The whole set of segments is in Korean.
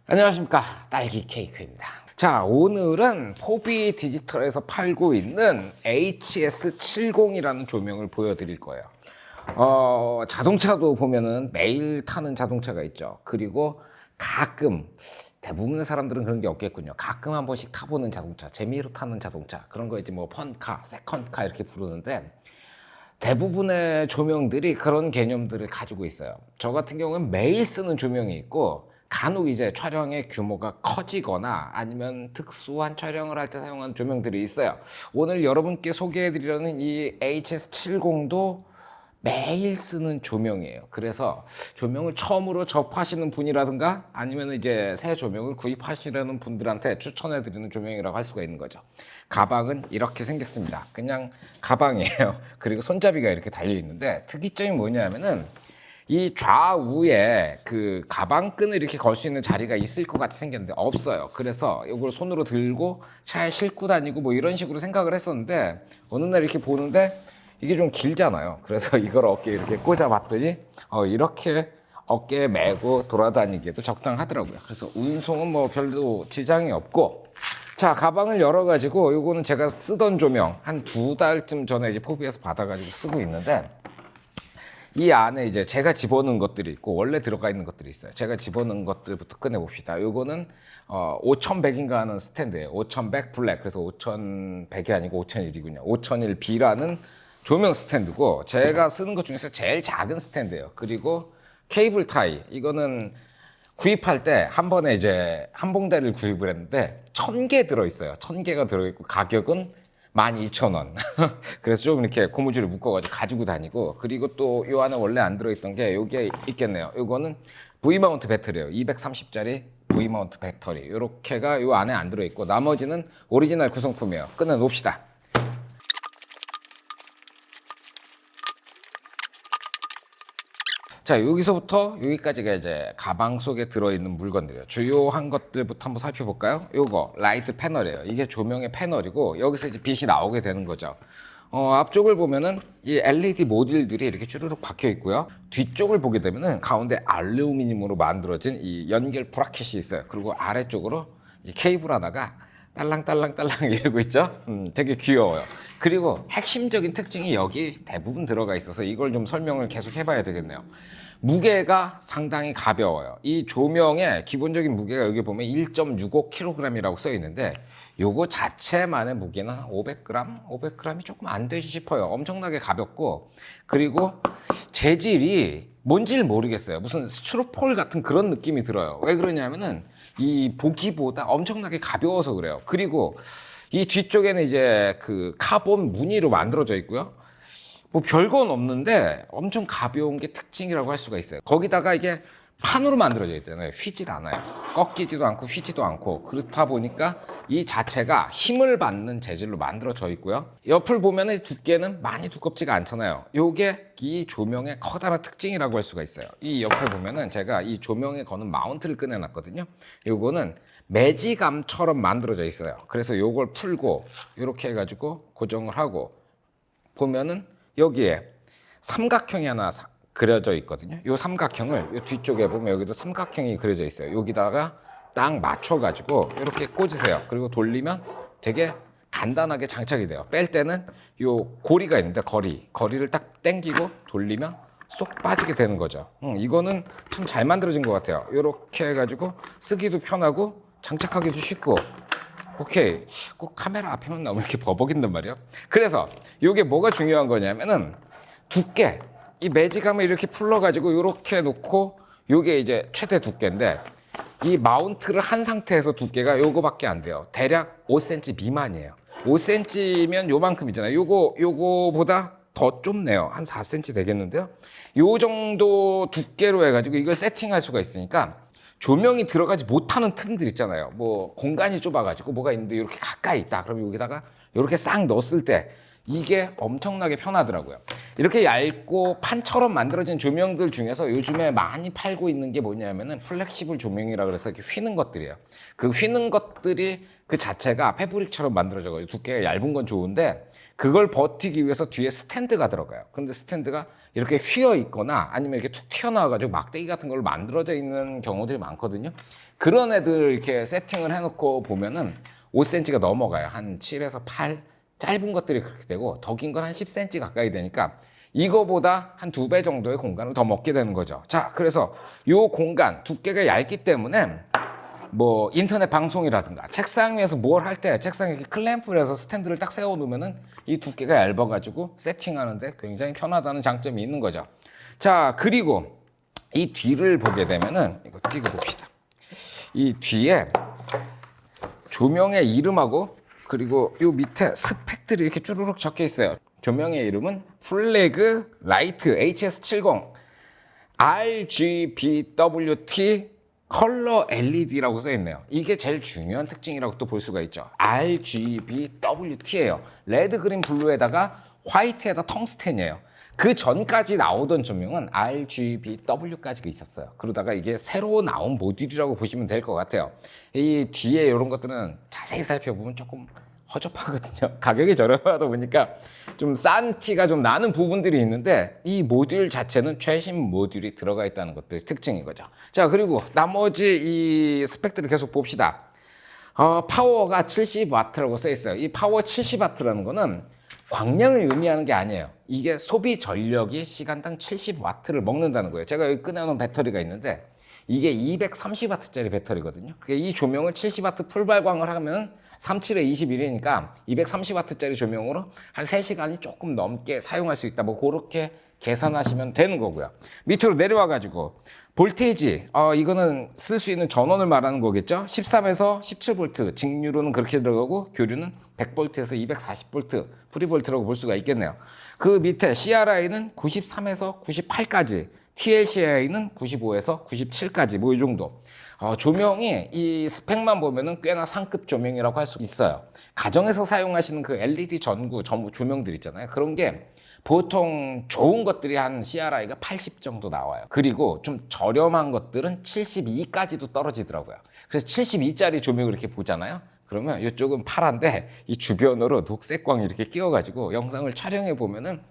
안녕하십니까, 딸기 케이크입니다. 자, 오늘은 포비 디지털에서 팔고 있는 HS70이라는 조명을 보여드릴 거예요. 자동차도 보면은 매일 타는 자동차가 있죠. 그리고 가끔, 대부분의 사람들은 그런 게 없겠군요. 가끔 한 번씩 타보는 자동차, 재미로 타는 자동차, 그런 거 이제 뭐 펀카, 세컨카 이렇게 부르는데, 대부분의 조명들이 그런 개념들을 가지고 있어요. 저 같은 경우는 매일 쓰는 조명이 있고, 간혹 이제 촬영의 규모가 커지거나 아니면 특수한 촬영을 할 때 사용하는 조명들이 있어요. 오늘 여러분께 소개해드리려는 이 HS70도 매일 쓰는 조명이에요. 그래서 조명을 처음으로 접하시는 분이라든가 아니면 이제 새 조명을 구입하시려는 분들한테 추천해드리는 조명이라고 할 수가 있는 거죠. 가방은 이렇게 생겼습니다. 그냥 가방이에요. 그리고 손잡이가 이렇게 달려 있는데 특이점이 뭐냐면은 이 좌우에 그 가방끈을 이렇게 걸 수 있는 자리가 있을 것 같이 생겼는데 없어요. 그래서 이걸 손으로 들고 차에 싣고 다니고 뭐 이런 식으로 생각을 했었는데 어느 날 이렇게 보는데 이게 좀 길잖아요. 그래서 이걸 어깨에 이렇게 꽂아봤더니 이렇게 어깨에 메고 돌아다니기에도 적당하더라고요. 그래서 운송은 뭐 별로 지장이 없고, 자, 가방을 열어가지고 요거는 제가 쓰던 조명 한 2달쯤 전에 이제 포비에서 받아가지고 쓰고 있는데, 이 안에 이제 제가 집어넣은 것들이 있고 원래 들어가 있는 것들이 있어요. 제가 집어넣은 것들부터 꺼내봅시다. 요거는 5100인가 하는 스탠드예요. 5100 블랙. 그래서 5100이 아니고 5001이군요. 5001B라는 조명 스탠드고, 제가 쓰는 것 중에서 제일 작은 스탠드예요. 그리고 케이블 타이, 이거는 구입할 때 한 번에 이제 한 봉다리를 구입을 했는데 1000개 들어있어요. 1000개가 들어있고 가격은 12,000원. 그래서 좀 이렇게 고무줄을 묶어가지고 가지고 다니고, 그리고 또 요 안에 원래 안 들어있던 게 요게 있겠네요. 요거는 V마운트 배터리예요. 230짜리 V마운트 배터리. 요렇게가 요 안에 안 들어있고 나머지는 오리지널 구성품이에요. 끊어놓읍시다. 자, 여기서부터 여기까지가 이제 가방 속에 들어있는 물건들이에요. 주요한 것들부터 한번 살펴볼까요? 요거 라이트 패널이에요. 이게 조명의 패널이고 여기서 이제 빛이 나오게 되는 거죠. 앞쪽을 보면은 이 LED 모듈들이 이렇게 쭈르륵 박혀 있고요. 뒤쪽을 보게 되면은 가운데 알루미늄으로 만들어진 이 연결 브라켓이 있어요. 그리고 아래쪽으로 이 케이블 하나가 딸랑딸랑딸랑 이러고 있죠. 되게 귀여워요. 그리고 핵심적인 특징이 여기 대부분 들어가 있어서 이걸 좀 설명을 계속 해봐야 되겠네요. 무게가 상당히 가벼워요. 이 조명의 기본적인 무게가 여기 보면 1.65kg이라고 써 있는데 요거 자체만의 무게는 한 500g? 500g이 조금 안 되지 싶어요. 엄청나게 가볍고, 그리고 재질이 뭔지를 모르겠어요. 무슨 스티로폴 같은 그런 느낌이 들어요. 왜 그러냐면은 이 보기보다 엄청나게 가벼워서 그래요. 그리고 이 뒤쪽에는 이제 그 카본 무늬로 만들어져 있고요. 뭐 별건 없는데 엄청 가벼운 게 특징이라고 할 수가 있어요. 거기다가 이게 판으로 만들어져 있잖아요. 휘질 않아요. 꺾이지도 않고 휘지도 않고, 그렇다 보니까 이 자체가 힘을 받는 재질로 만들어져 있고요. 옆을 보면 두께는 많이 두껍지가 않잖아요. 요게 이 조명의 커다란 특징이라고 할 수가 있어요. 이 옆에 보면은 제가 이 조명에 거는 마운트를 꺼내놨거든요. 요거는 매지감처럼 만들어져 있어요. 그래서 요걸 풀고 이렇게 해가지고 고정을 하고 보면은 여기에 삼각형이 하나 그려져 있거든요. 이 삼각형을 이 뒤쪽에 보면 여기도 삼각형이 그려져 있어요. 여기다가 딱 맞춰가지고 이렇게 꽂으세요. 그리고 돌리면 되게 간단하게 장착이 돼요. 뺄 때는 이 고리가 있는데 거리를 딱 당기고 돌리면 쏙 빠지게 되는 거죠. 이거는 참 잘 만들어진 것 같아요. 이렇게 해가지고 쓰기도 편하고 장착하기도 쉽고. 오케이. 꼭 카메라 앞에만 나오면 이렇게 버벅인단 말이에요. 그래서 이게 뭐가 중요한 거냐면은 두께. 이 매직감을 이렇게 풀러가지고 이렇게 놓고 요게 이제 최대 두께인데, 이 마운트를 한 상태에서 두께가 요거밖에 안 돼요. 대략 5cm 미만이에요. 5cm면 요만큼이잖아요. 요거보다 더 좁네요. 한 4cm 되겠는데요. 요 정도 두께로 해가지고 이걸 세팅할 수가 있으니까 조명이 들어가지 못하는 틈들 있잖아요. 뭐 공간이 좁아가지고 뭐가 있는데 이렇게 가까이 있다. 그러면 여기다가 이렇게 싹 넣었을 때 이게 엄청나게 편하더라고요. 이렇게 얇고 판처럼 만들어진 조명들 중에서 요즘에 많이 팔고 있는 게 뭐냐면은 플렉시블 조명이라 그래서 이렇게 휘는 것들이에요. 그 휘는 것들이 그 자체가 패브릭처럼 만들어져가지고 두께가 얇은 건 좋은데, 그걸 버티기 위해서 뒤에 스탠드가 들어가요. 근데 스탠드가 이렇게 휘어 있거나 아니면 이렇게 툭 튀어나와가지고 막대기 같은 걸로 만들어져 있는 경우들이 많거든요. 그런 애들 이렇게 세팅을 해놓고 보면은 5cm가 넘어가요. 한 7에서 8. 짧은 것들이 그렇게 되고 더 긴 건 한 10cm 가까이 되니까 이거보다 한 2배 정도의 공간을 더 먹게 되는 거죠. 자, 그래서 이 공간 두께가 얇기 때문에 뭐 인터넷 방송이라든가 책상 위에서 뭘 할 때 책상에 이렇게 클램프를 해서 스탠드를 딱 세워 놓으면은 이 두께가 얇아가지고 세팅하는데 굉장히 편하다는 장점이 있는 거죠. 자, 그리고 이 뒤를 보게 되면은 이거 띄고 봅시다. 이 뒤에 조명의 이름하고 그리고 요 밑에 스펙들이 이렇게 쭈루룩 적혀 있어요. 조명의 이름은 플래그 라이트 HS70 RGBWT 컬러 LED라고 써 있네요. 이게 제일 중요한 특징이라고 또 볼 수가 있죠. RGBWT예요. 레드, 그린, 블루에다가 화이트에다 텅스텐이에요. 그 전까지 나오던 조명은 RGBW까지가 있었어요. 그러다가 이게 새로 나온 모듈이라고 보시면 될 것 같아요. 이 뒤에 이런 것들은 자세히 살펴보면 조금 허접하거든요. 가격이 저렴하다 보니까 좀 싼 티가 좀 나는 부분들이 있는데 이 모듈 자체는 최신 모듈이 들어가 있다는 것들이 특징인 거죠. 자, 그리고 나머지 이 스펙들을 계속 봅시다. 파워가 70W라고 써 있어요. 이 파워 70W라는 거는 광량을 의미하는 게 아니에요. 이게 소비 전력이 시간당 70W를 먹는다는 거예요. 제가 여기 꺼내놓은 배터리가 있는데 이게 230W짜리 배터리거든요. 이 조명을 70W 풀 발광을 하면 37에 21이니까 230W짜리 조명으로 한 3시간이 조금 넘게 사용할 수 있다. 뭐 그렇게 계산하시면 되는 거고요. 밑으로 내려와 가지고 볼테이지, 이거는 쓸 수 있는 전원을 말하는 거겠죠. 13에서 17V, 직류로는 그렇게 들어가고 교류는 100V에서 240V, 프리볼트라고 볼 수가 있겠네요. 그 밑에 CRI는 93에서 98까지, TLCI는 95에서 97까지, 뭐 이 정도. 조명이 이 스펙만 보면은 꽤나 상급 조명이라고 할 수 있어요. 가정에서 사용하시는 그 LED 전구 조명들 있잖아요. 그런 게 보통 좋은 것들이 한 CRI가 80 정도 나와요. 그리고 좀 저렴한 것들은 72까지도 떨어지더라고요. 그래서 72짜리 조명을 이렇게 보잖아요. 그러면 이쪽은 파란데 이 주변으로 녹색광이 이렇게 끼워가지고 영상을 촬영해 보면은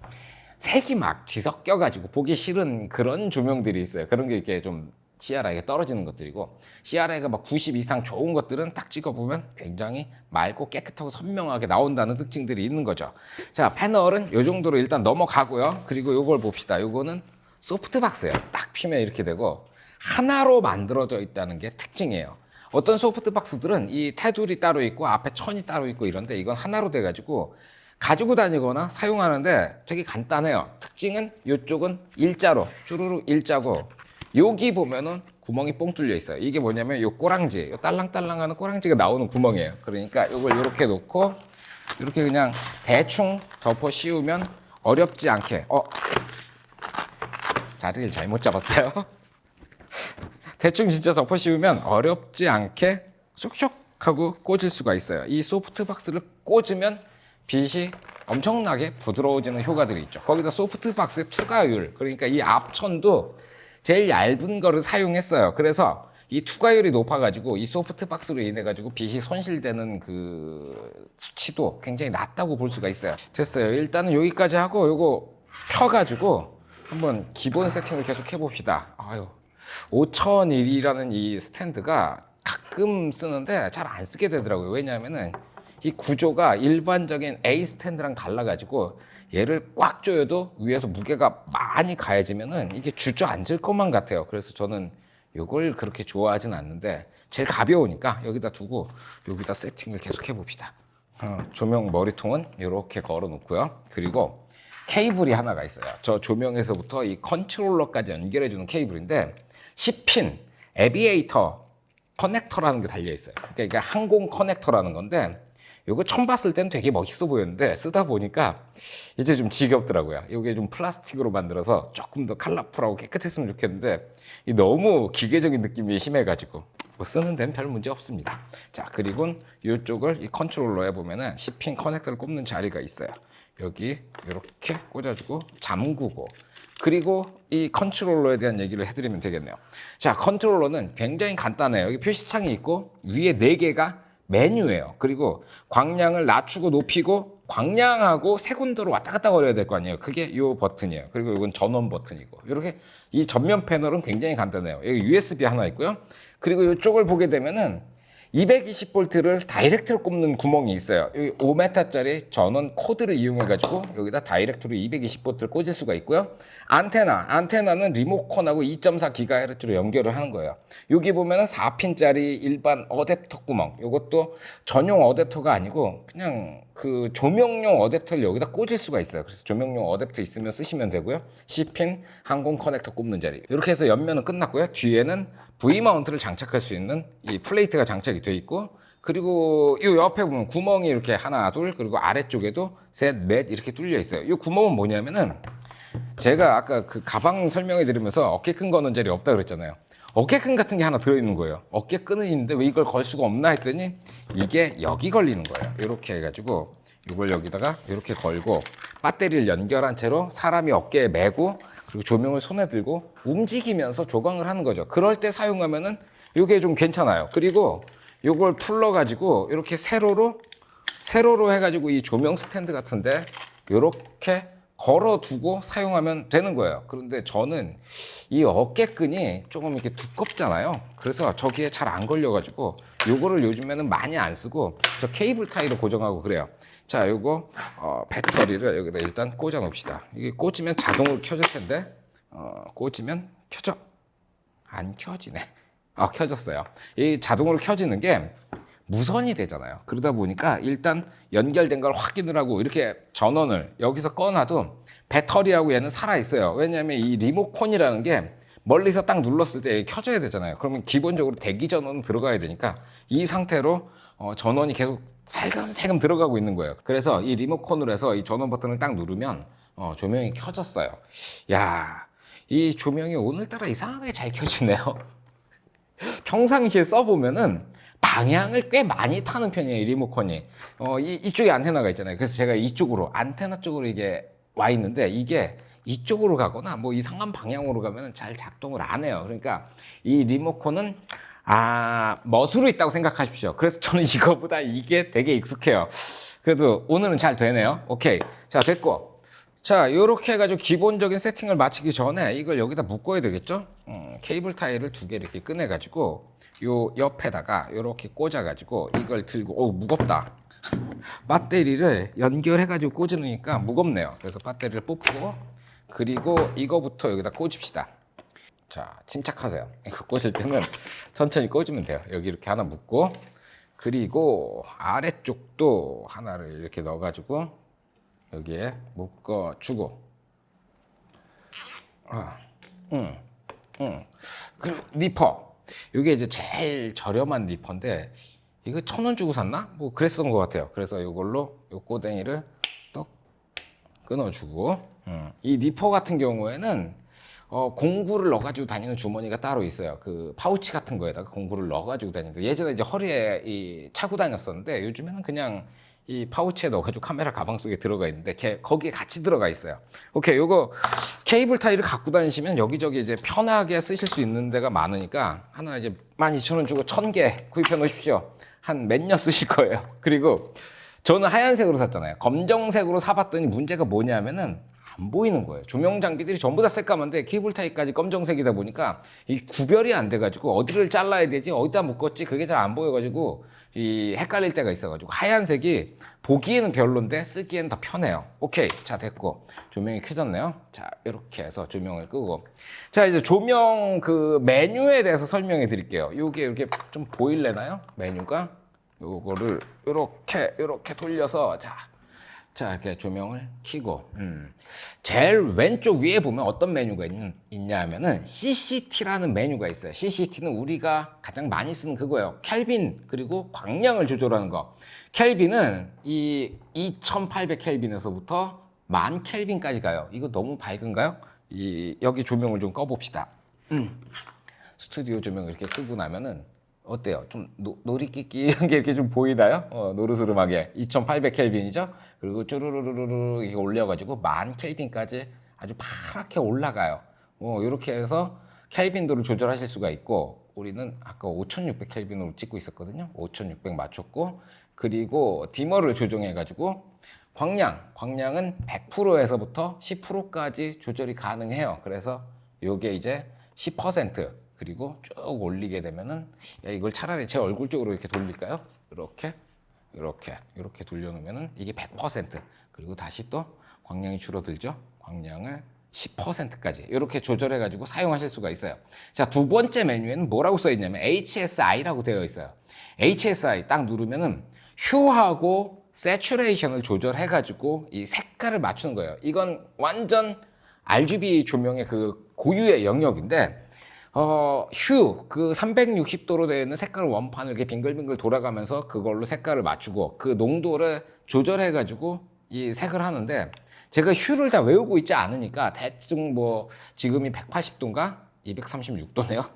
색이 막 뒤섞여가지고 보기 싫은 그런 조명들이 있어요. 그런 게 이렇게 좀 CRI가 떨어지는 것들이고, CRI가 막 90 이상 좋은 것들은 딱 찍어보면 굉장히 맑고 깨끗하고 선명하게 나온다는 특징들이 있는 거죠. 자, 패널은 이 정도로 일단 넘어가고요. 그리고 이걸 봅시다. 이거는 소프트박스예요. 딱 피면 이렇게 되고 하나로 만들어져 있다는 게 특징이에요. 어떤 소프트박스들은 이 테두리 따로 있고 앞에 천이 따로 있고 이런데 이건 하나로 돼가지고 가지고 다니거나 사용하는데 되게 간단해요. 특징은 이쪽은 일자로 쭈루루 일자고, 여기 보면은 구멍이 뽕 뚫려 있어요. 이게 뭐냐면 요 꼬랑지, 요 딸랑딸랑하는 꼬랑지가 나오는 구멍이에요. 그러니까 이걸 이렇게 놓고 이렇게 그냥 대충 덮어 씌우면 어렵지 않게, 자리를 잘못 잡았어요. 대충 진짜 덮어 씌우면 어렵지 않게 쑥쑥 하고 꽂을 수가 있어요. 이 소프트박스를 꽂으면 빛이 엄청나게 부드러워지는 효과들이 있죠. 거기다 소프트박스의 투과율, 그러니까 이 앞천도 제일 얇은 거를 사용했어요. 그래서 이 투과율이 높아가지고 이 소프트박스로 인해가지고 빛이 손실되는 그 수치도 굉장히 낮다고 볼 수가 있어요. 됐어요. 일단은 여기까지 하고 요거 펴가지고 한번 기본 세팅을 계속 해봅시다. 5001이라는 이 스탠드가 가끔 쓰는데 잘 안 쓰게 되더라고요. 왜냐하면은 이 구조가 일반적인 A 스탠드랑 달라가지고 얘를 꽉 조여도 위에서 무게가 많이 가해지면은 이게 주저앉을 것만 같아요. 그래서 저는 이걸 그렇게 좋아하진 않는데 제일 가벼우니까 여기다 두고 여기다 세팅을 계속 해봅시다. 조명 머리통은 이렇게 걸어 놓고요. 그리고 케이블이 하나가 있어요. 저 조명에서부터 이 컨트롤러까지 연결해주는 케이블인데 10핀 에비에이터 커넥터라는 게 달려 있어요. 그러니까 이게 항공 커넥터라는 건데 이거 처음 봤을 땐 되게 멋있어 보였는데 쓰다 보니까 이제 좀 지겹더라고요. 이게 좀 플라스틱으로 만들어서 조금 더 컬러풀하고 깨끗했으면 좋겠는데 너무 기계적인 느낌이 심해가지고 뭐 쓰는 데는 별 문제 없습니다. 자, 그리고 이쪽을 이 컨트롤러에 보면은 10핀 커넥터를 꼽는 자리가 있어요. 여기 이렇게 꽂아주고 잠그고, 그리고 이 컨트롤러에 대한 얘기를 해드리면 되겠네요. 자, 컨트롤러는 굉장히 간단해요. 여기 표시창이 있고 위에 4개가 메뉴예요. 그리고 광량을 낮추고 높이고 광량하고 세군도로 왔다 갔다 거려야 될 거 아니에요. 그게 이 버튼이에요. 그리고 이건 전원 버튼이고 이렇게 이 전면 패널은 굉장히 간단해요. 여기 USB 하나 있고요. 그리고 이쪽을 보게 되면은 220V를 다이렉트로 꼽는 구멍이 있어요. 여기 5m짜리 전원 코드를 이용해 가지고 여기다 다이렉트로 220V를 꽂을 수가 있고요. 안테나는 리모컨하고 2.4GHz로 연결을 하는 거예요. 여기 보면은 4핀짜리 일반 어댑터 구멍. 이것도 전용 어댑터가 아니고 그냥 그 조명용 어댑터를 여기다 꽂을 수가 있어요. 그래서 조명용 어댑터 있으면 쓰시면 되고요. C핀 항공 커넥터 꼽는 자리. 이렇게 해서 옆면은 끝났고요. 뒤에는 V마운트를 장착할 수 있는 이 플레이트가 장착이 되어 있고, 그리고 이 옆에 보면 구멍이 이렇게 하나, 둘, 그리고 아래쪽에도 셋, 넷 이렇게 뚫려 있어요. 이 구멍은 뭐냐면은 제가 아까 그 가방 설명해 드리면서 어깨끈 거는 자리 없다 그랬잖아요. 어깨끈 같은 게 하나 들어있는 거예요. 어깨끈은 있는데 왜 이걸 걸 수가 없나 했더니 이게 여기 걸리는 거예요. 이렇게 해가지고 이걸 여기다가 이렇게 걸고 배터리를 연결한 채로 사람이 어깨에 메고 그리고 조명을 손에 들고 움직이면서 조광을 하는 거죠. 그럴 때 사용하면은 이게 좀 괜찮아요. 그리고 이걸 풀러가지고 이렇게 세로로 해가지고 이 조명 스탠드 같은데 이렇게 걸어두고 사용하면 되는 거예요. 그런데 저는 이 어깨끈이 조금 이렇게 두껍잖아요. 그래서 저기에 잘 안 걸려가지고 요거를 요즘에는 많이 안 쓰고 저 케이블 타이로 고정하고 그래요. 자, 요거 배터리를 여기다 일단 꽂아 놓읍시다. 이게 꽂으면 자동으로 켜질 텐데 꽂으면 켜져. 안 켜지네. 켜졌어요. 이 자동으로 켜지는 게 무선이 되잖아요. 그러다 보니까 일단 연결된 걸 확인을 하고 이렇게 전원을 여기서 꺼놔도 배터리하고 얘는 살아 있어요. 왜냐하면 이 리모컨이라는 게 멀리서 딱 눌렀을 때 켜져야 되잖아요. 그러면 기본적으로 대기 전원은 들어가야 되니까 이 상태로 전원이 계속 살금살금 들어가고 있는 거예요. 그래서 이 리모컨으로 해서 이 전원 버튼을 딱 누르면 조명이 켜졌어요. 야, 이 조명이 오늘따라 이상하게 잘 켜지네요. 평상시에 써보면은 방향을 꽤 많이 타는 편이에요, 이 리모컨이. 이쪽에 안테나가 있잖아요. 그래서 제가 이쪽으로, 안테나 쪽으로 이게 와 있는데, 이게 이쪽으로 가거나 뭐 이상한 방향으로 가면 잘 작동을 안 해요. 그러니까 이 리모컨은, 멋으로 있다고 생각하십시오. 그래서 저는 이거보다 이게 되게 익숙해요. 그래도 오늘은 잘 되네요. 오케이. 자, 됐고. 자, 요렇게 해가지고 기본적인 세팅을 마치기 전에 이걸 여기다 묶어야 되겠죠? 케이블 타이를 두 개 이렇게 꺼내가지고 요 옆에다가 요렇게 꽂아가지고 이걸 들고, 무겁다. 배터리를 연결해가지고 꽂으니까 무겁네요. 그래서 배터리를 뽑고, 그리고 이거부터 여기다 꽂읍시다. 자, 침착하세요. 이거 꽂을 때는 천천히 꽂으면 돼요. 여기 이렇게 하나 묶고, 그리고 아래쪽도 하나를 이렇게 넣어가지고 여기에 묶어주고, 그리고 니퍼. 이게 이제 제일 저렴한 니퍼인데 이거 1,000원 주고 샀나? 뭐 그랬던 것 같아요. 그래서 이걸로 요 꼬댕이를 떡 끊어주고, 이 니퍼 같은 경우에는 공구를 넣어가지고 다니는 주머니가 따로 있어요. 그 파우치 같은 거에다가 공구를 넣어가지고 다니는데 예전에 이제 허리에 차고 다녔었는데 요즘에는 그냥 이 파우치에 넣어가지고 카메라 가방 속에 들어가 있는데 거기에 같이 들어가 있어요. 오케이, 요거 케이블 타이를 갖고 다니시면 여기저기 이제 편하게 쓰실 수 있는 데가 많으니까 하나 이제 12,000원 주고 1,000개 구입해 놓으십시오. 한 몇 년 쓰실 거예요. 그리고 저는 하얀색으로 샀잖아요. 검정색으로 사봤더니 문제가 뭐냐면은 안 보이는 거예요. 조명 장비들이 전부 다 새까만데 케이블 타이까지 검정색이다 보니까 이 구별이 안 돼가지고 어디를 잘라야 되지, 어디다 묶었지, 그게 잘 안 보여가지고 이 헷갈릴 때가 있어가지고 하얀색이 보기에는 별론데 쓰기에는 더 편해요. 오케이, 자, 됐고 조명이 켜졌네요. 자, 이렇게 해서 조명을 끄고, 자, 이제 조명 그 메뉴에 대해서 설명해 드릴게요. 요게 이렇게 좀 보일래나요? 메뉴가 요거를 이렇게 돌려서 자, 이렇게 조명을 켜고, 제일 왼쪽 위에 보면 어떤 메뉴가 있냐 하면은 CCT라는 메뉴가 있어요. CCT는 우리가 가장 많이 쓰는 그거예요. 켈빈, 그리고 광량을 조절하는 거. 켈빈은 이 2800 켈빈에서부터 10,000 켈빈까지 가요. 이거 너무 밝은가요? 여기 조명을 좀 꺼봅시다. 스튜디오 조명 이렇게 끄고 나면은 어때요? 좀 노리끼끼한 게 이렇게 좀 보이나요? 노르스름하게 2800 켈빈이죠? 그리고 쭈루루루루 이게 올려가지고 10,000 켈빈까지 아주 파랗게 올라가요. 이렇게 해서 켈빈도를 조절하실 수가 있고, 우리는 아까 5600 켈빈으로 찍고 있었거든요. 5600 맞췄고, 그리고 디머를 조정해가지고 광량은 100%에서부터 10%까지 조절이 가능해요. 그래서 요게 이제 10% 그리고 쭉 올리게 되면은, 야, 이걸 차라리 제 얼굴 쪽으로 이렇게 돌릴까요? 이렇게 돌려놓으면은 이게 100%, 그리고 다시 또 광량이 줄어들죠. 광량을 10%까지 이렇게 조절해 가지고 사용하실 수가 있어요. 자, 두 번째 메뉴에는 뭐라고 써 있냐면 HSI라고 되어 있어요. HSI 딱 누르면은 휴하고 세츄레이션을 조절해 가지고 이 색깔을 맞추는 거예요. 이건 완전 RGB 조명의 그 고유의 영역인데, 휴, 그 360도로 되어 있는 색깔 원판을 이렇게 빙글빙글 돌아가면서 그걸로 색깔을 맞추고 그 농도를 조절해가지고 이 색을 하는데, 제가 휴를 다 외우고 있지 않으니까 대충 뭐 지금이 180도인가? 236도네요.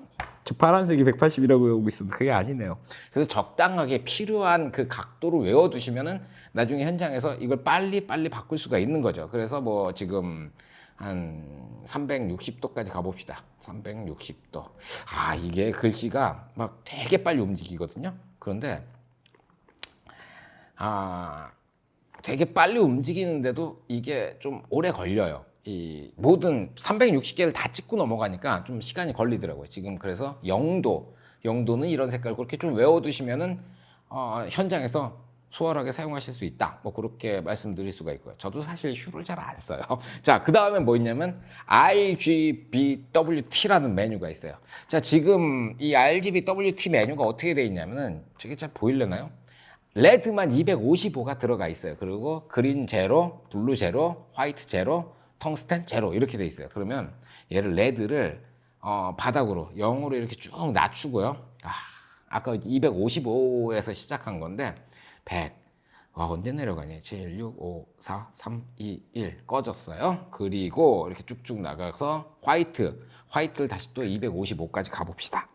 저 파란색이 180이라고 외우고 있었는데 그게 아니네요. 그래서 적당하게 필요한 그 각도로 외워두시면은 나중에 현장에서 이걸 빨리 바꿀 수가 있는 거죠. 그래서 뭐 지금 한 360도까지 가봅시다. 360도. 아, 이게 글씨가 막 되게 빨리 움직이거든요. 그런데, 되게 빨리 움직이는데도 이게 좀 오래 걸려요. 이 모든 360개를 다 찍고 넘어가니까 좀 시간이 걸리더라고요. 지금 그래서 영도는 이런 색깔 그렇게 좀 외워두시면은, 현장에서 수월하게 사용하실 수 있다. 뭐 그렇게 말씀드릴 수가 있고요. 저도 사실 휴를 잘 안 써요. 자, 그 다음에 뭐 있냐면 RGBWT라는 메뉴가 있어요. 자, 지금 이 RGBWT 메뉴가 어떻게 되어 있냐면은, 저게 잘 보이려나요? 레드만 255가 들어가 있어요. 그리고 그린 제로, 블루 제로, 화이트 제로, 텅스텐 제로 이렇게 돼 있어요. 그러면 얘를 레드를 바닥으로 0으로 이렇게 쭉 낮추고요. 아까 255에서 시작한 건데 100. 언제 내려가냐? 7, 6, 5, 4, 3, 2, 1 꺼졌어요. 그리고 이렇게 쭉쭉 나가서 화이트를 다시 또 255까지 가봅시다.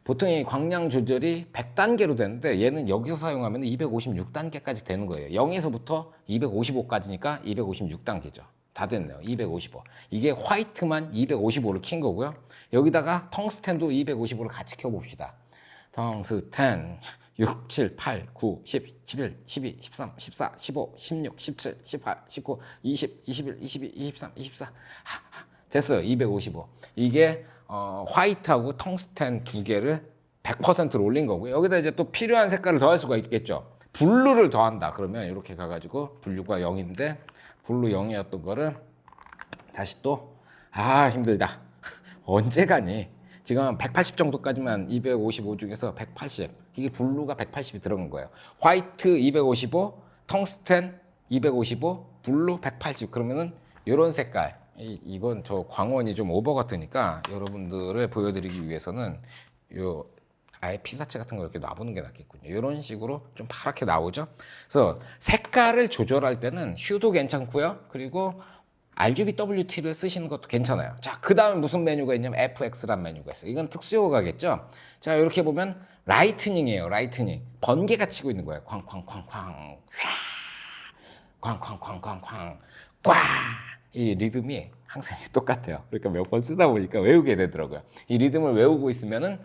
보통 이 광량 조절이 100단계로 되는데 얘는 여기서 사용하면 256단계까지 되는 거예요. 0에서부터 255까지니까 256단계죠. 다 됐네요. 255. 이게 화이트만 255를 킨 거고요. 여기다가 텅스텐도 255를 같이 켜봅시다. 텅스텐 6, 7, 8, 9, 10, 11, 12, 13, 14, 15, 16, 17, 18, 19, 20, 21, 22, 23, 24. 됐어요. 255. 이게 화이트하고 텅스텐 두 개를 100%로 올린 거고요. 여기다 이제 또 필요한 색깔을 더할 수가 있겠죠. 블루를 더한다. 그러면 이렇게 가가지고 블루가 0인데 블루 0이었던 거를 다시 또 힘들다. 언제 가니? 지금 180 정도까지만 255 중에서 180. 이게 블루가 180이 들어간 거예요. 화이트 255, 텅스텐 255, 블루 180. 그러면은 이런 색깔. 이건 저 광원이 좀 오버 같으니까 여러분들을 보여드리기 위해서는 아예 피사체 같은 거 이렇게 놔보는 게 낫겠군요. 이런 식으로 좀 파랗게 나오죠. 그래서 색깔을 조절할 때는 휴도 괜찮고요. 그리고 RGBWT를 쓰시는 것도 괜찮아요. 자, 그 다음에 무슨 메뉴가 있냐면 FX라는 메뉴가 있어요. 이건 특수효과겠죠. 자, 이렇게 보면 라이트닝이에요. 라이트닝. 번개가 치고 있는 거예요. 쾅쾅쾅쾅, 쾅쾅쾅쾅쾅, 꽝. 이 리듬이 항상 똑같아요. 그러니까 몇 번 쓰다 보니까 외우게 되더라고요. 이 리듬을 외우고 있으면은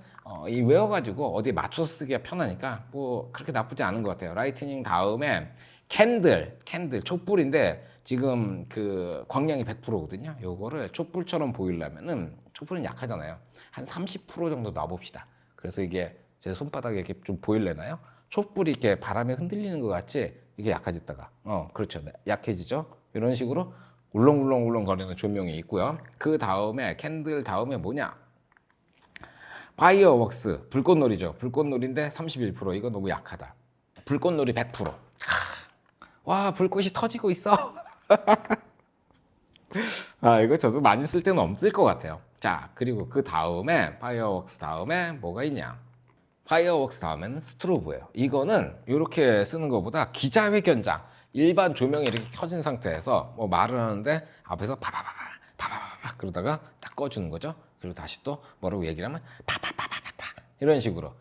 이 외워가지고 어디에 맞춰서 쓰기가 편하니까 뭐 그렇게 나쁘지 않은 것 같아요. 라이트닝 다음에 캔들 촛불인데 지금 그 광량이 100%거든요. 요거를 촛불처럼 보이려면은 촛불은 약하잖아요. 한 30% 정도 놔봅시다. 그래서 이게 제 손바닥에 이렇게 좀 보일래나요? 촛불이 이렇게 바람에 흔들리는 것 같이 이게 약해졌다가 그렇죠. 약해지죠. 이런 식으로 울렁울렁 거리는 조명이 있고요. 그 다음에 캔들 다음에 뭐냐? 파이어웍스 불꽃놀이죠. 불꽃놀이인데 31%. 이거 너무 약하다. 불꽃놀이 100%. 와, 불꽃이 터지고 있어. 이거 저도 많이 쓸 때는 없을 것 같아요. 자, 그리고 그 다음에 파이어웍스 다음에 뭐가 있냐? 파이어웍스 다음에는 스트로브예요. 이거는 이렇게 쓰는 것보다 기자회견장 일반 조명이 이렇게 켜진 상태에서 뭐 말을 하는데 앞에서 파파파파 그러다가 딱 꺼주는 거죠. 그리고 다시 또 뭐라고 얘기를 하면 파파파파파 이런 식으로.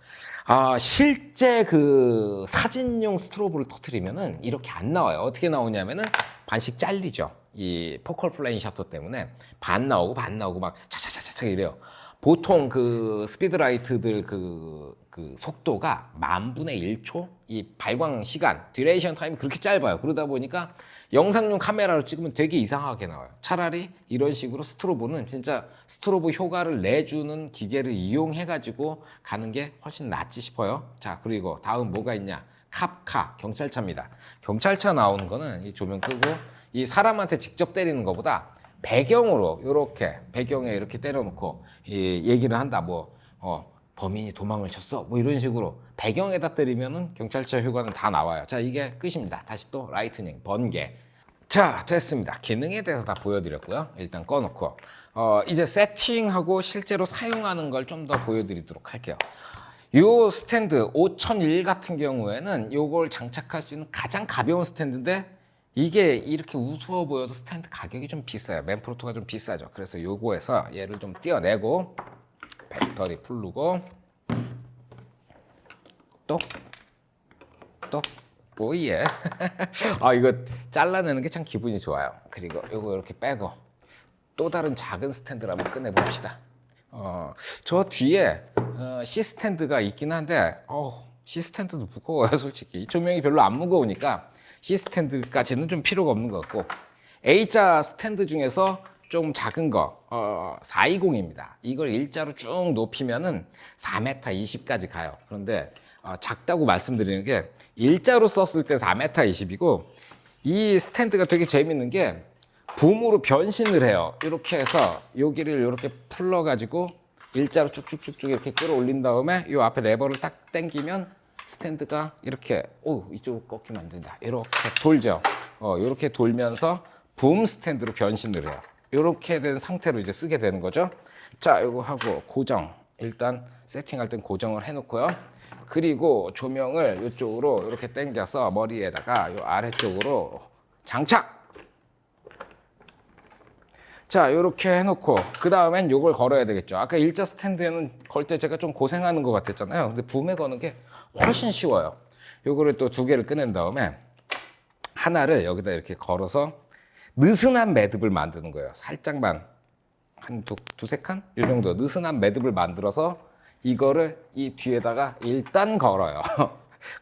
실제 그 사진용 스트로브를 터트리면은 이렇게 안 나와요. 어떻게 나오냐면은 반씩 잘리죠. 이 포컬 플레인 셔터 때문에 반 나오고 막 차차차차차 이래요. 보통 그 스피드라이트들 그 속도가 10,000분의 1초? 이 발광 시간, 듀레이션 타임이 그렇게 짧아요. 그러다 보니까 영상용 카메라로 찍으면 되게 이상하게 나와요. 차라리 이런 식으로 스트로보는 진짜 스트로보 효과를 내주는 기계를 이용해가지고 가는 게 훨씬 낫지 싶어요. 자, 그리고 다음 뭐가 있냐? 캅카, 경찰차입니다. 경찰차 나오는 거는 이 조명 끄고 이 사람한테 직접 때리는 것보다 배경으로 이렇게 배경에 이렇게 때려놓고 이 얘기를 한다. 뭐 범인이 도망을 쳤어. 뭐 이런 식으로 배경에다 때리면은 경찰차 효과는 다 나와요. 자, 이게 끝입니다. 다시 또 라이트닝, 번개. 자, 됐습니다. 기능에 대해서 다 보여드렸고요. 일단 꺼놓고 이제 세팅하고 실제로 사용하는 걸 좀 더 보여드리도록 할게요. 요 스탠드 5001 같은 경우에는 요걸 장착할 수 있는 가장 가벼운 스탠드인데 이게 이렇게 우스워 보여도 스탠드 가격이 좀 비싸요. 맨프로토가 좀 비싸죠. 그래서 요거에서 얘를 좀 떼어내고 배터리 풀르고 또 오예. 아, 이거 잘라내는 게 참 기분이 좋아요. 그리고 요거 이렇게 빼고 또 다른 작은 스탠드를 한번 꺼내 봅시다. 저 뒤에 C 스탠드가 있긴 한데 C 스탠드도 무거워요. 솔직히 이 조명이 별로 안 무거우니까 C 스탠드까지는 좀 필요가 없는 것 같고, A자 스탠드 중에서 좀 작은 거 420입니다. 이걸 일자로 쭉 높이면은 4m 20까지 가요. 그런데 작다고 말씀드리는 게 일자로 썼을 때 4m 20이고 이 스탠드가 되게 재밌는 게 붐으로 변신을 해요. 이렇게 해서 여기를 이렇게 풀러가지고 일자로 쭉쭉쭉쭉 이렇게 끌어올린 다음에 이 앞에 레버를 딱 당기면 스탠드가 이렇게 이쪽으로 꺾이면 안 된다. 이렇게 돌죠. 이렇게 돌면서 붐 스탠드로 변신을 해요. 이렇게 된 상태로 이제 쓰게 되는 거죠. 자, 이거 하고 고정. 일단 세팅할 땐 고정을 해놓고요. 그리고 조명을 이쪽으로 이렇게 당겨서 머리에다가 이 아래쪽으로 장착. 자, 이렇게 해놓고 그 다음엔 이걸 걸어야 되겠죠. 아까 일자 스탠드에는 걸 때 제가 좀 고생하는 것 같았잖아요. 근데 붐에 거는 게 훨씬 쉬워요. 요거를 또 2개를 꺼낸 다음에 하나를 여기다 이렇게 걸어서 느슨한 매듭을 만드는 거예요. 살짝만 한 두세 칸? 이 정도 느슨한 매듭을 만들어서 이거를 이 뒤에다가 일단 걸어요.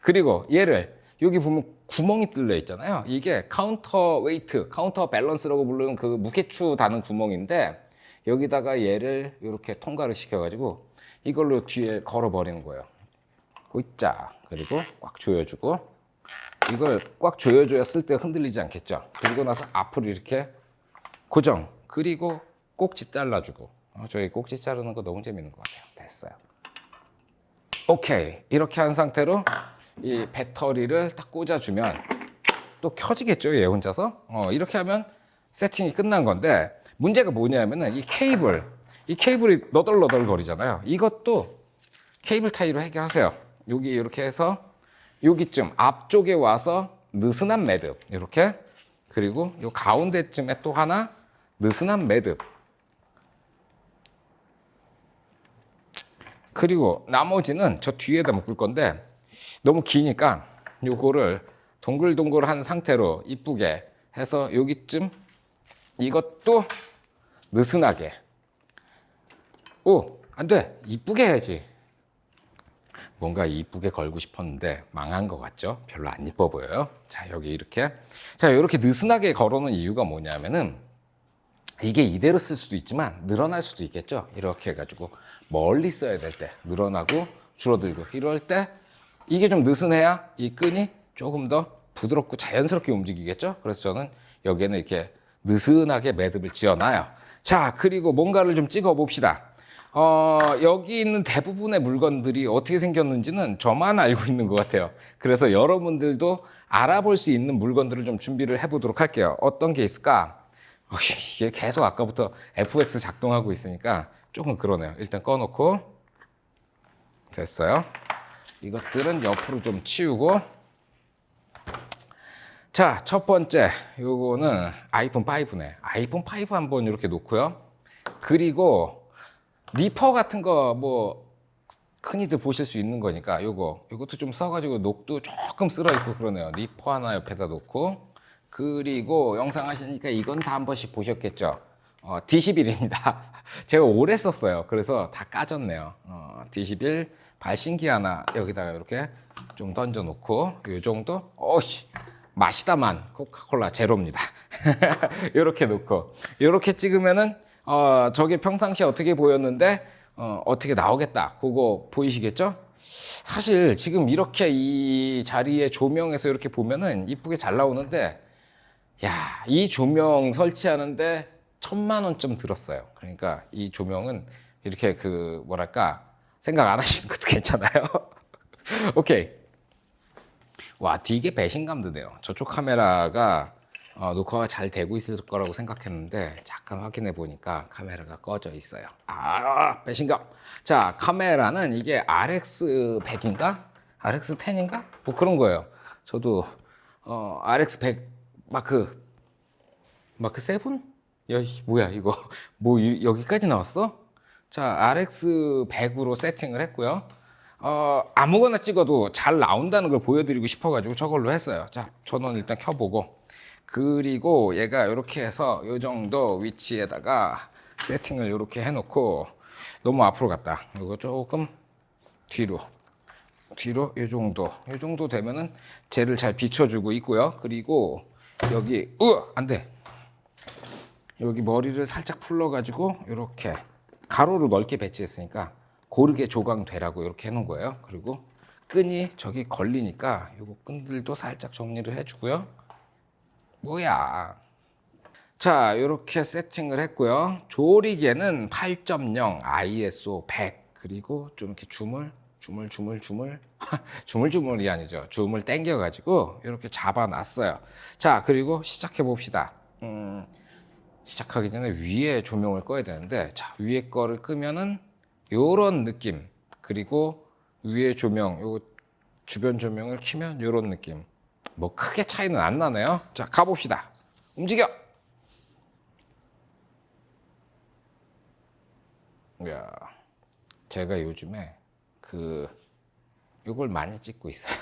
그리고 얘를 여기 보면 구멍이 뚫려 있잖아요. 이게 카운터 웨이트, 카운터 밸런스라고 부르는 그 무게추 다는 구멍인데 여기다가 얘를 이렇게 통과를 시켜가지고 이걸로 뒤에 걸어버리는 거예요. 으짜. 그리고 꽉 조여주고 이걸 꽉 조여줘야 쓸 때 흔들리지 않겠죠. 그리고 나서 앞으로 이렇게 고정. 그리고 꼭지 잘라주고. 저희 꼭지 자르는 거 너무 재밌는 것 같아요. 됐어요. 오케이. 이렇게 한 상태로 이 배터리를 딱 꽂아주면 또 켜지겠죠. 얘 혼자서. 이렇게 하면 세팅이 끝난 건데 문제가 뭐냐면은 이 케이블이 너덜너덜 거리잖아요. 이것도 케이블 타이로 해결하세요. 여기 이렇게 해서 여기쯤 앞쪽에 와서 느슨한 매듭 이렇게, 그리고 요 가운데쯤에 또 하나 느슨한 매듭, 그리고 나머지는 저 뒤에다 묶을 건데 너무 기니까 요거를 동글동글한 상태로 이쁘게 해서 여기쯤 이것도 느슨하게. 안 돼. 이쁘게 해야지. 뭔가 이쁘게 걸고 싶었는데 망한 것 같죠? 별로 안 이뻐 보여요. 자, 여기 이렇게. 자, 이렇게 느슨하게 걸어놓은 이유가 뭐냐면은 이게 이대로 쓸 수도 있지만 늘어날 수도 있겠죠? 이렇게 해가지고 멀리 써야 될 때 늘어나고 줄어들고 이럴 때 이게 좀 느슨해야 이 끈이 조금 더 부드럽고 자연스럽게 움직이겠죠? 그래서 저는 여기에는 이렇게 느슨하게 매듭을 지어놔요. 자, 그리고 뭔가를 좀 찍어 봅시다. 여기 있는 대부분의 물건들이 어떻게 생겼는지는 저만 알고 있는 것 같아요. 그래서 여러분들도 알아볼 수 있는 물건들을 좀 준비를 해보도록 할게요. 어떤 게 있을까? 이게 계속 아까부터 FX 작동하고 있으니까 조금 그러네요. 일단 꺼놓고. 됐어요. 이것들은 옆으로 좀 치우고. 자, 첫 번째 요거는 아이폰 5네. 아이폰 5 한번 이렇게 놓고요. 그리고 니퍼 같은 거 뭐 흔히들 보실 수 있는 거니까 이것도 좀 써가지고 녹도 조금 쓸어 있고 그러네요. 니퍼 하나 옆에다 놓고, 그리고 영상 하시니까 이건 다 한 번씩 보셨겠죠. D11입니다. 제가 오래 썼어요. 그래서 다 까졌네요. D11 발신기 하나 여기다가 이렇게 좀 던져 놓고 이 정도. 어씨, 마시다만 코카콜라 제로입니다. 이렇게 놓고 이렇게 찍으면은 저게 평상시에 어떻게 보였는데 어떻게 나오겠다. 그거 보이시겠죠? 사실 지금 이렇게 이 자리에 조명에서 이렇게 보면은 이쁘게 잘 나오는데, 야, 이 조명 설치하는데 1,000만 원쯤 들었어요. 그러니까 이 조명은 이렇게 그 뭐랄까 생각 안 하시는 것도 괜찮아요. 오케이. 와, 되게 배신감 드네요. 저쪽 카메라가 녹화가 잘 되고 있을 거라고 생각했는데 잠깐 확인해 보니까 카메라가 꺼져 있어요. 배신감. 자, 카메라는 이게 RX100인가? RX10인가? 뭐 그런 거예요. 저도 RX100 마크 7? 야, 뭐야 이거. 뭐 여기까지 나왔어? 자, RX100으로 세팅을 했고요. 아무거나 찍어도 잘 나온다는 걸 보여드리고 싶어가지고 저걸로 했어요. 자, 전원 일단 켜보고. 그리고 얘가 이렇게 해서 이 정도 위치에다가 세팅을 이렇게 해놓고, 너무 앞으로 갔다. 이거 조금 뒤로 이 정도 되면은 쟤를 잘 비춰주고 있고요. 그리고 여기 안 돼. 여기 머리를 살짝 풀러가지고 이렇게 가로로 넓게 배치했으니까 고르게 조광되라고 이렇게 해놓은 거예요. 그리고 끈이 저기 걸리니까 요거 끈들도 살짝 정리를 해주고요. 뭐야. 자, 이렇게 세팅을 했고요. 조리개는 8.0 ISO 100 그리고 좀 이렇게 주물주물이 아니죠. 줌을 당겨가지고 이렇게 잡아놨어요. 자, 그리고 시작해 봅시다. 시작하기 전에 위에 조명을 꺼야 되는데, 자, 위에 거를 끄면은 요런 느낌. 그리고 위에 조명, 요 주변 조명을 켜면 요런 느낌. 뭐 크게 차이는 안 나네요. 자, 가봅시다. 움직여. 야, 제가 요즘에 요걸 많이 찍고 있어요.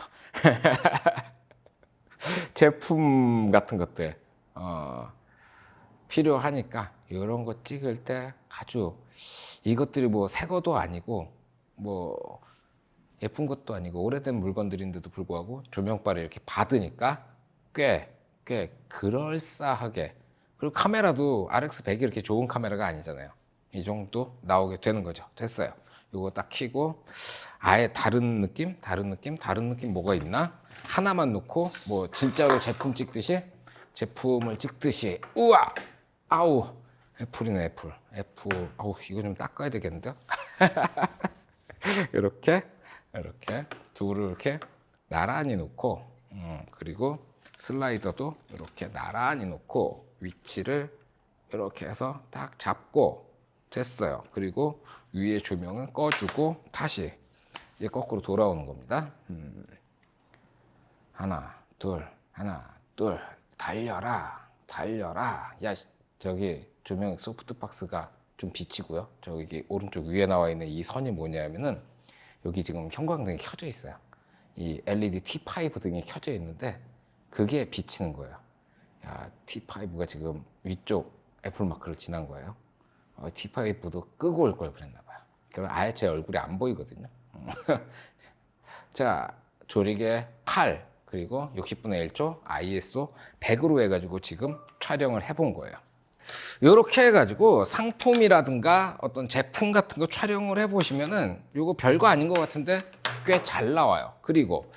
제품 같은 것들 필요하니까 이런 거 찍을 때 아주, 이것들이 뭐 새 것도 아니고 뭐 예쁜 것도 아니고 오래된 물건들인데도 불구하고 조명바를 이렇게 받으니까 꽤 그럴싸하게. 그리고 카메라도 RX100이 이렇게 좋은 카메라가 아니잖아요. 이 정도 나오게 되는 거죠. 됐어요. 이거 딱 켜고 아예 다른 느낌 뭐가 있나? 하나만 놓고 뭐 진짜로 제품을 찍듯이 우와! 아우! 애플이네, 애플. 아우, 이거 좀 닦아야 되겠는데? 이렇게 둘을 이렇게 나란히 놓고, 그리고 슬라이더도 이렇게 나란히 놓고 위치를 이렇게 해서 딱 잡고 됐어요. 그리고 위에 조명은 꺼주고 다시 이제 거꾸로 돌아오는 겁니다. 하나 둘 달려라. 야, 저기 조명 소프트박스가 좀 비치고요. 저기 오른쪽 위에 나와 있는 이 선이 뭐냐면은 여기 지금 형광등이 켜져 있어요. 이 LED T5 등이 켜져 있는데 그게 비치는 거예요. 야, T5가 지금 위쪽 애플 마크를 지난 거예요. T5도 끄고 올 걸 그랬나 봐요. 그럼 아예 제 얼굴이 안 보이거든요. 자, 조리개 8 그리고 60분의 1초 ISO 100으로 해가지고 지금 촬영을 해본 거예요. 이렇게 해가지고 상품이라든가 어떤 제품 같은 거 촬영을 해보시면은 이거 별거 아닌 것 같은데 꽤 잘 나와요. 그리고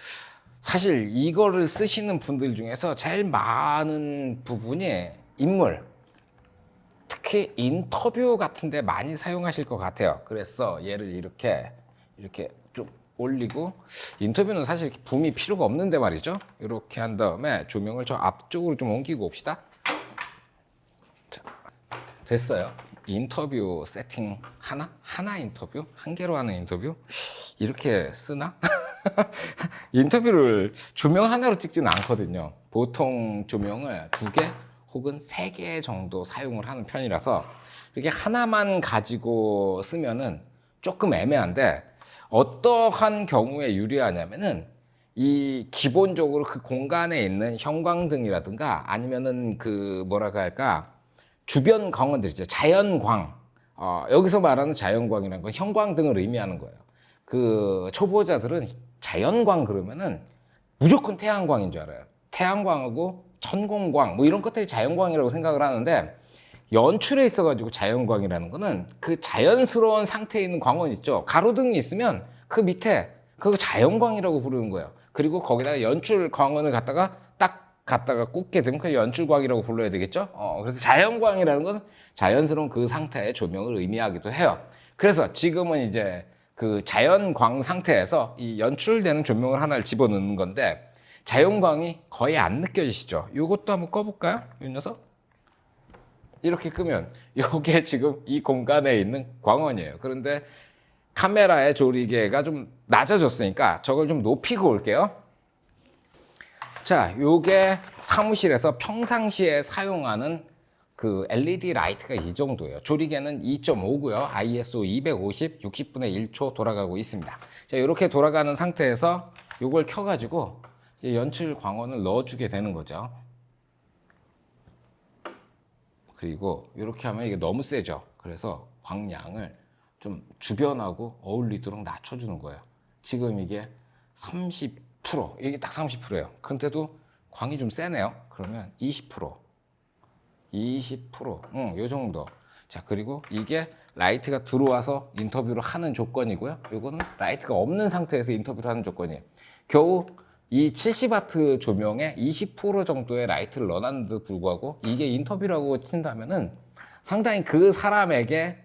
사실 이거를 쓰시는 분들 중에서 제일 많은 부분이 인물, 특히 인터뷰 같은데 많이 사용하실 것 같아요. 그래서 얘를 이렇게 좀 올리고, 인터뷰는 사실 이렇게 붐이 필요가 없는데 말이죠. 이렇게 한 다음에 조명을 저 앞쪽으로 좀 옮기고 옵시다. 자, 됐어요. 인터뷰 세팅 하나 인터뷰? 한 개로 하는 인터뷰? 이렇게 쓰나? 인터뷰를 조명 하나로 찍지는 않거든요. 보통 조명을 2개 혹은 3개 정도 사용을 하는 편이라서 이렇게 하나만 가지고 쓰면은 조금 애매한데, 어떠한 경우에 유리하냐면은 이 기본적으로 그 공간에 있는 형광등이라든가 아니면은 그 뭐랄까 할까 주변 광원들 있죠. 자연광. 여기서 말하는 자연광이라는 건 형광등을 의미하는 거예요. 그 초보자들은 자연광 그러면은 무조건 태양광인 줄 알아요. 태양광하고 천공광 뭐 이런 것들이 자연광이라고 생각을 하는데, 연출에 있어가지고 자연광이라는 거는 그 자연스러운 상태에 있는 광원 있죠. 가로등이 있으면 그 밑에 그거 자연광이라고 부르는 거예요. 그리고 거기다가 연출 광원을 갖다가 꽂게 되면 그 연출광이라고 불러야 되겠죠. 그래서 자연광이라는 건 자연스러운 그 상태의 조명을 의미하기도 해요. 그래서 지금은 이제 그 자연광 상태에서 이 연출되는 조명을 하나를 집어넣는 건데, 자연광이 거의 안 느껴지시죠? 이것도 한번 꺼볼까요? 이 녀석? 이렇게 끄면 이게 지금 이 공간에 있는 광원이에요. 그런데 카메라의 조리개가 좀 낮아졌으니까 저걸 좀 높이고 올게요. 자, 요게 사무실에서 평상시에 사용하는 그 LED 라이트가 이 정도예요. 조리개는 2.5고요. ISO 250, 60분의 1초 돌아가고 있습니다. 자, 이렇게 돌아가는 상태에서 요걸 켜가지고 이제 연출 광원을 넣어주게 되는 거죠. 그리고 이렇게 하면 이게 너무 세죠. 그래서 광량을 좀 주변하고 어울리도록 낮춰주는 거예요. 지금 이게 30%, 이게 딱 30%예요. 근데도 광이 좀 세네요. 그러면 20%, 요 정도. 자, 그리고 이게 라이트가 들어와서 인터뷰를 하는 조건이고요. 이거는 라이트가 없는 상태에서 인터뷰를 하는 조건이에요. 겨우 이 70W 조명에 20% 정도의 라이트를 넣어놨는데도 불구하고 이게 인터뷰라고 친다면은 상당히 그 사람에게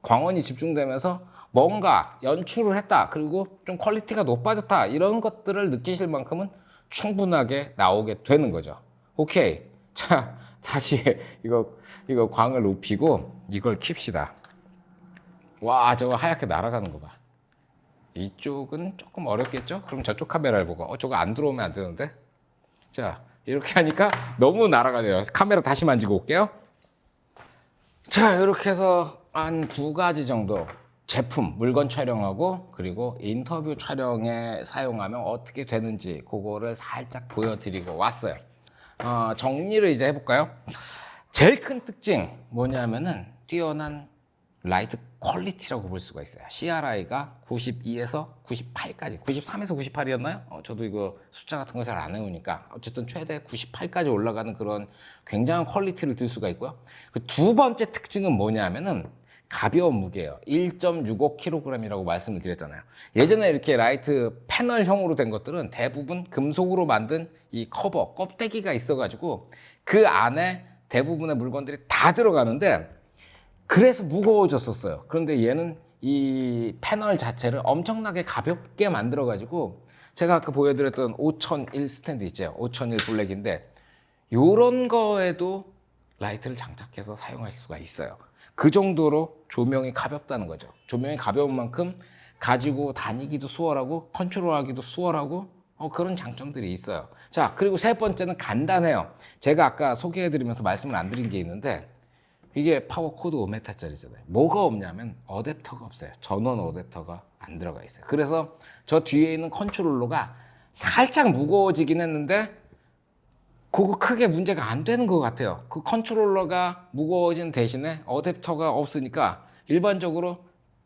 광원이 집중되면서 뭔가 연출을 했다, 그리고 좀 퀄리티가 높아졌다, 이런 것들을 느끼실 만큼은 충분하게 나오게 되는 거죠. 오케이. 자, 다시 이거 광을 높이고 이걸 킵시다. 와, 저거 하얗게 날아가는 거 봐. 이쪽은 조금 어렵겠죠? 그럼 저쪽 카메라를 보고 저거 안 들어오면 안 되는데? 자, 이렇게 하니까 너무 날아가네요. 카메라 다시 만지고 올게요. 자, 이렇게 해서 한 2가지 정도 제품, 물건 촬영하고 그리고 인터뷰 촬영에 사용하면 어떻게 되는지 그거를 살짝 보여드리고 왔어요. 정리를 이제 해볼까요? 제일 큰 특징 뭐냐면은 뛰어난 라이트 퀄리티라고 볼 수가 있어요. CRI가 92에서 98까지, 93에서 98이었나요? 저도 이거 숫자 같은 거 잘 안 외우니까 어쨌든 최대 98까지 올라가는 그런 굉장한 퀄리티를 들 수가 있고요. 그 두 번째 특징은 뭐냐면은 가벼운 무게예요. 1.65kg이라고 말씀을 드렸잖아요. 예전에 이렇게 라이트 패널형으로 된 것들은 대부분 금속으로 만든 이 커버, 껍데기가 있어가지고 그 안에 대부분의 물건들이 다 들어가는데, 그래서 무거워졌었어요. 그런데 얘는 이 패널 자체를 엄청나게 가볍게 만들어가지고, 제가 아까 보여드렸던 5001 스탠드 있죠. 5001 블랙인데 요런 거에도 라이트를 장착해서 사용할 수가 있어요. 그 정도로 조명이 가볍다는 거죠. 조명이 가벼운 만큼 가지고 다니기도 수월하고 컨트롤하기도 수월하고 그런 장점들이 있어요. 자, 그리고 세 번째는 간단해요. 제가 아까 소개해드리면서 말씀을 안 드린 게 있는데, 이게 파워 코드 5m짜리잖아요. 뭐가 없냐면 어댑터가 없어요. 전원 어댑터가 안 들어가 있어요. 그래서 저 뒤에 있는 컨트롤러가 살짝 무거워지긴 했는데 그거 크게 문제가 안 되는 것 같아요. 그 컨트롤러가 무거워진 대신에 어댑터가 없으니까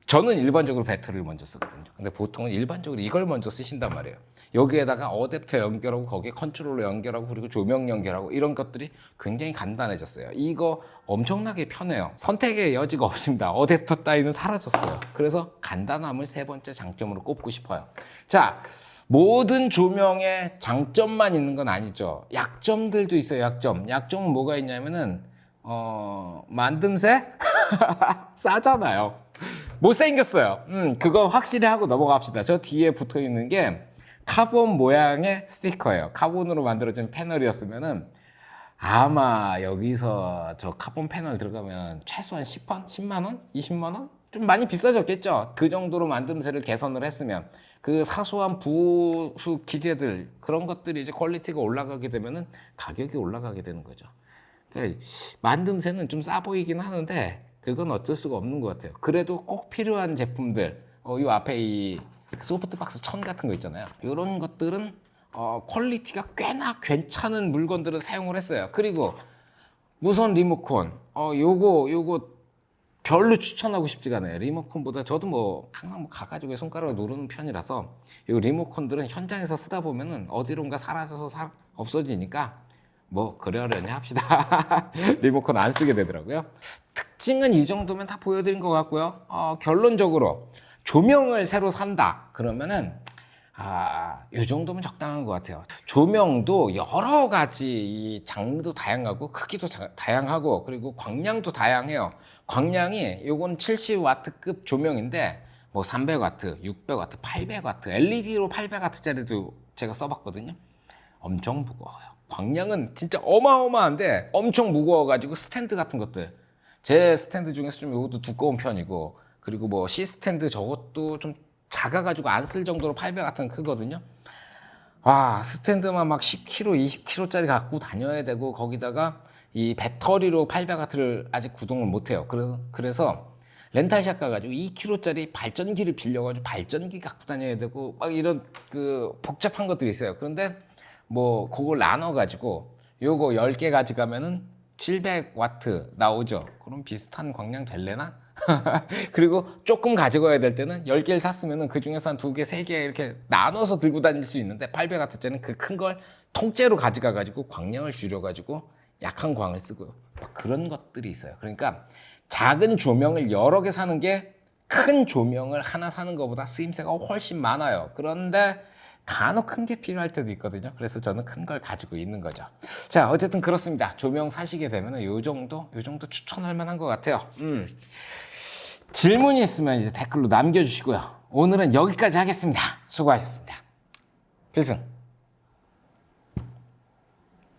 저는 일반적으로 배터리를 먼저 쓰거든요. 근데 보통은 일반적으로 이걸 먼저 쓰신단 말이에요. 여기에다가 어댑터 연결하고 거기에 컨트롤러 연결하고 그리고 조명 연결하고 이런 것들이 굉장히 간단해졌어요. 이거 엄청나게 편해요. 선택의 여지가 없습니다. 어댑터 따위는 사라졌어요. 그래서 간단함을 세 번째 장점으로 꼽고 싶어요. 자, 모든 조명에 장점만 있는 건 아니죠. 약점들도 있어요. 약점은 뭐가 있냐면은 만듦새? 싸잖아요. 못생겼어요. 그건 확실히 하고 넘어갑시다. 저 뒤에 붙어 있는 게 카본 모양의 스티커예요. 카본으로 만들어진 패널이었으면은 아마 여기서 저 카본 패널 들어가면 최소한 10만 원? 20만 원? 좀 많이 비싸졌겠죠. 그 정도로 만듦새를 개선을 했으면. 그 사소한 부수 기재들, 그런 것들이 이제 퀄리티가 올라가게 되면은 가격이 올라가게 되는 거죠. 그러니까 만듦새는 좀 싸 보이긴 하는데 그건 어쩔 수가 없는 것 같아요. 그래도 꼭 필요한 제품들, 이 앞에 이 소프트박스 천 같은 거 있잖아요. 이런 것들은 퀄리티가 꽤나 괜찮은 물건들을 사용을 했어요. 그리고 무선 리모컨. 요거 별로 추천하고 싶지가 않아요. 리모컨보다 저도 뭐 항상 뭐 가가지고 손가락으로 누르는 편이라서 이 리모컨들은 현장에서 쓰다 보면은 어디론가 사라져서 없어지니까 뭐 그러려니 합시다. 리모컨 안 쓰게 되더라고요. 특징은 이 정도면 다 보여드린 것 같고요. 결론적으로 조명을 새로 산다 그러면은 이 정도면 적당한 것 같아요. 조명도 여러 가지 이 장르도 다양하고 크기도 다양하고 그리고 광량도 다양해요. 광량이 요건 70W급 조명인데 뭐 300W, 600W, 800W, LED로 800W짜리도 제가 써봤거든요. 엄청 무거워요. 광량은 진짜 어마어마한데 엄청 무거워가지고 스탠드 같은 것들 제 스탠드 중에서 좀 이것도 두꺼운 편이고 그리고 뭐 C 스탠드 저것도 좀 작아가지고 안 쓸 정도로 800W는 크거든요. 스탠드만 막 10kg, 20kg짜리 갖고 다녀야 되고 거기다가 이 배터리로 800W를 아직 구동을 못해요. 그래서 렌탈샵 가가지고 2kg짜리 발전기를 빌려가지고 발전기 갖고 다녀야 되고 막 이런 그 복잡한 것들이 있어요. 그런데 뭐 그걸 나눠가지고 요거 10개 가져가면은 700W 나오죠. 그럼 비슷한 광량 될래나? 그리고 조금 가져가야 될 때는 10개를 샀으면 그 중에서 한 2개, 3개 이렇게 나눠서 들고 다닐 수 있는데 800W짜리는 그 큰 걸 통째로 가져가가지고 광량을 줄여가지고 약한 광을 쓰고 그런 것들이 있어요. 그러니까 작은 조명을 여러 개 사는 게 큰 조명을 하나 사는 것보다 쓰임새가 훨씬 많아요. 그런데 간혹 큰 게 필요할 때도 있거든요. 그래서 저는 큰 걸 가지고 있는 거죠. 자, 어쨌든 그렇습니다. 조명 사시게 되면 요 정도 추천할 만한 것 같아요. 질문이 있으면 이제 댓글로 남겨주시고요. 오늘은 여기까지 하겠습니다. 수고하셨습니다. 필승.